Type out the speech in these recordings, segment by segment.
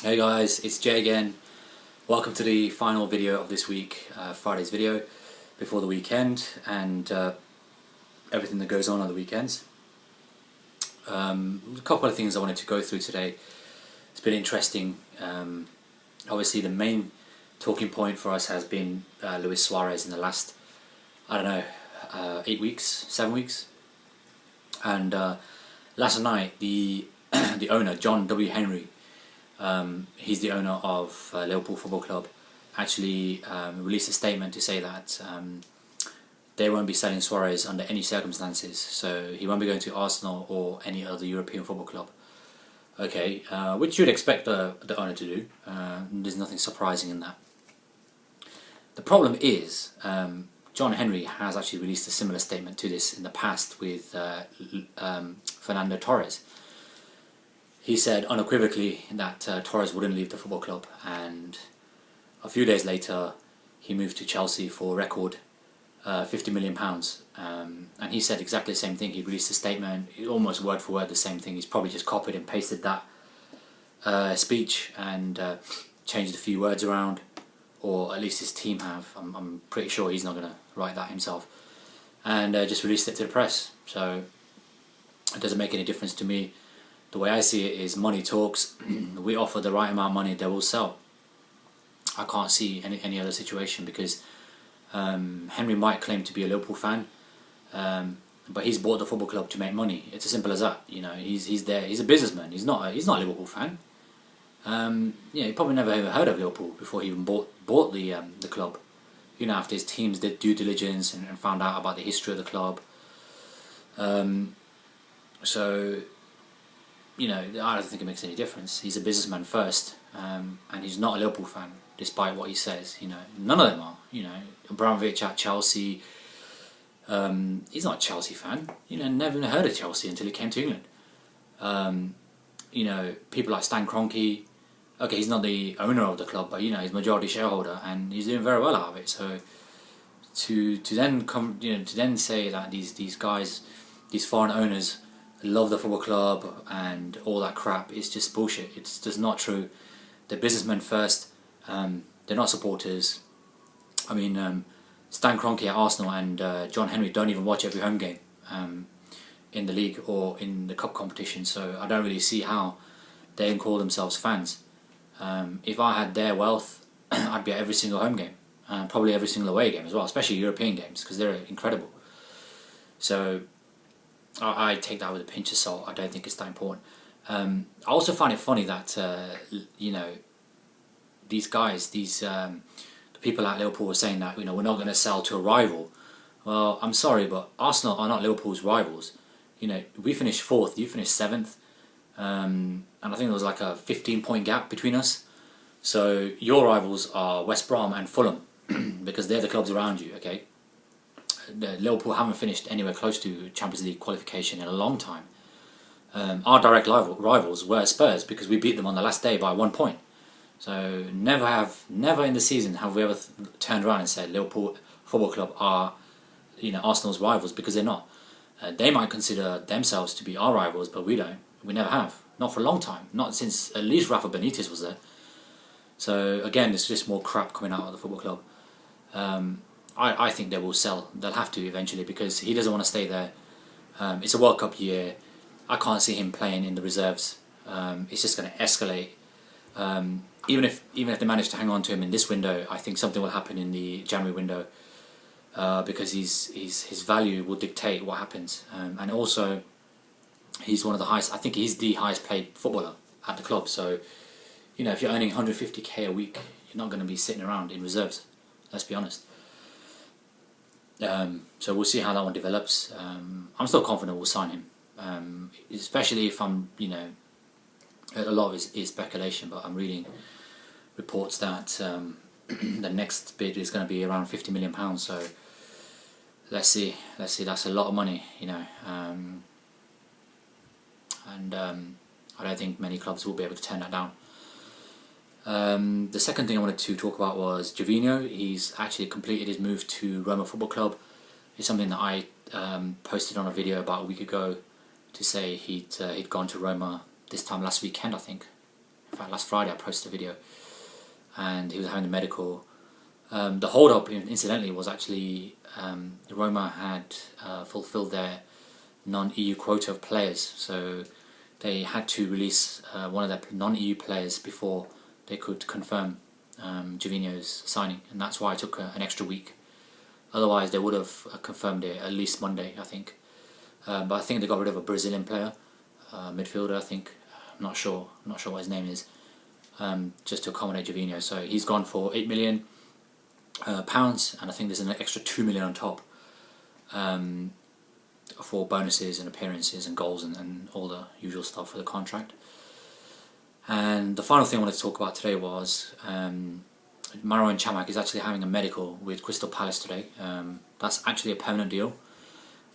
Hey guys, it's Jay again. Welcome to the final video of this week, Friday's video, before the weekend and everything that goes on the weekends. A couple of things I wanted to go through today. It's been interesting. Obviously the main talking point for us has been Luis Suarez in the last, 8 weeks, 7 weeks. And last night the the owner, John W. Henry, he's the owner of Liverpool Football Club, actually released a statement to say that they won't be selling Suarez under any circumstances, so he won't be going to Arsenal or any other European football club. Okay, which you'd expect the owner to do. There's nothing surprising in that. The problem is, John Henry has actually released a similar statement to this in the past with Fernando Torres. He said unequivocally that Torres wouldn't leave the football club, and a few days later he moved to Chelsea for a record £50 million. And he said exactly the same thing. He released a statement, almost word for word the same thing. He's probably just copied and pasted that speech and changed a few words around, or at least his team have. I'm pretty sure he's not going to write that himself. And just released it to the press. So it doesn't make any difference to me. The way I see it is money talks. We offer the right amount of money, they will sell. I can't see any other situation, because Henry might claim to be a Liverpool fan, but he's bought the football club to make money. It's as simple as that. You know, he's there. He's a businessman. He's not a Liverpool fan. He probably never ever heard of Liverpool before he even bought the club. You know, after his teams did due diligence and found out about the history of the club. So, you know, I don't think it makes any difference. He's a businessman first, and he's not a Liverpool fan, despite what he says. You know, none of them are. You know, Abramovich at Chelsea, he's not a Chelsea fan. You know, never even heard of Chelsea until he came to England. You know, people like Stan Kroenke. Okay, he's not the owner of the club, but you know, he's majority shareholder, and he's doing very well out of it. So, to then say that these guys, these foreign owners, love the football club and all that crap is just bullshit. It's just not true. They're businessmen first. They're not supporters. I mean, Stan Kroenke at Arsenal and John Henry don't even watch every home game in the league or in the cup competition, so I don't really see how they can call themselves fans. If I had their wealth, I'd be at every single home game, probably every single away game as well, especially European games, because they're incredible. So I take that with a pinch of salt. I don't think it's that important. I also find it funny that these guys, the people at Liverpool were saying that, you know, we're not going to sell to a rival. Well, I'm sorry, but Arsenal are not Liverpool's rivals. You know, we finished 4th, you finished 7th, and I think there was like a 15-point gap between us. So your rivals are West Brom and Fulham, because they're the clubs around you. Okay. Liverpool haven't finished anywhere close to Champions League qualification in a long time. Our direct rivals were Spurs, because we beat them on the last day by 1 point. So never in the season have we ever turned around and said Liverpool Football Club are, you know, Arsenal's rivals, because they're not. They might consider themselves to be our rivals, but we don't. We never have. Not for a long time. Not since at least Rafa Benitez was there. So again, there's just more crap coming out of the football club. I think they will sell. They'll have to eventually, because he doesn't want to stay there. It's a World Cup year. I can't see him playing in the reserves. It's just going to escalate. Even if they manage to hang on to him in this window, I think something will happen in the January window, because his value will dictate what happens. And also, he's one of the highest. I think he's the highest paid footballer at the club. So, you know, if you're earning 150k a week, you're not going to be sitting around in reserves. Let's be honest. So we'll see how that one develops. I'm still confident we'll sign him, especially if I'm, you know, a lot of it is speculation, but I'm reading reports that the next bid is going to be around £50 million. So let's see. That's a lot of money, you know, and I don't think many clubs will be able to turn that down. The second thing I wanted to talk about was Gervinho. He's actually completed his move to Roma Football Club. It's something that I posted on a video about a week ago to say he'd gone to Roma this time last weekend, I think, In fact, last Friday I posted a video, and he was having the medical. The hold-up, incidentally, was actually Roma had fulfilled their non-EU quota of players, so they had to release one of their non-EU players before they could confirm Gervinho's signing, and that's why it took an extra week. Otherwise, they would have confirmed it at least Monday, I think. But I think they got rid of a Brazilian player, midfielder, I think. I'm not sure what his name is, just to accommodate Gervinho. So he's gone for £8 million, and I think there's an extra £2 million on top for bonuses and appearances and goals and all the usual stuff for the contract. And the final thing I wanted to talk about today was Marouane Chamakh is actually having a medical with Crystal Palace today. That's actually a permanent deal,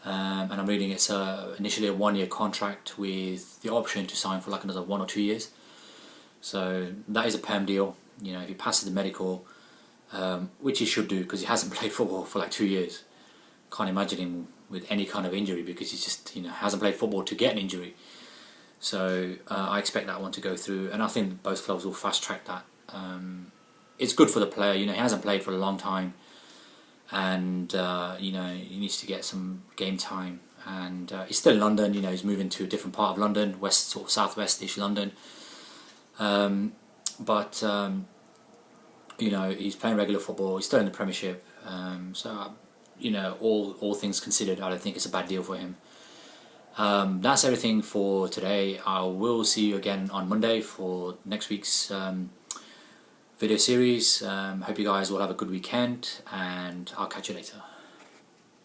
and I'm reading it's initially a 1-year contract with the option to sign for like another 1 or 2 years. So that is a perm deal. You know, if he passes the medical, which he should do because he hasn't played football for like 2 years. Can't imagine him with any kind of injury because he just hasn't played football to get an injury. So I expect that one to go through, and I think both clubs will fast track that. It's good for the player. He hasn't played for a long time, and he needs to get some game time. And he's still in London. He's moving to a different part of London, sort of southwest-ish London. But he's playing regular football. He's still in the Premiership. So all things considered, I don't think it's a bad deal for him. That's everything for today. I will see you again on Monday for next week's video series. Hope you guys will have a good weekend, and I'll catch you later.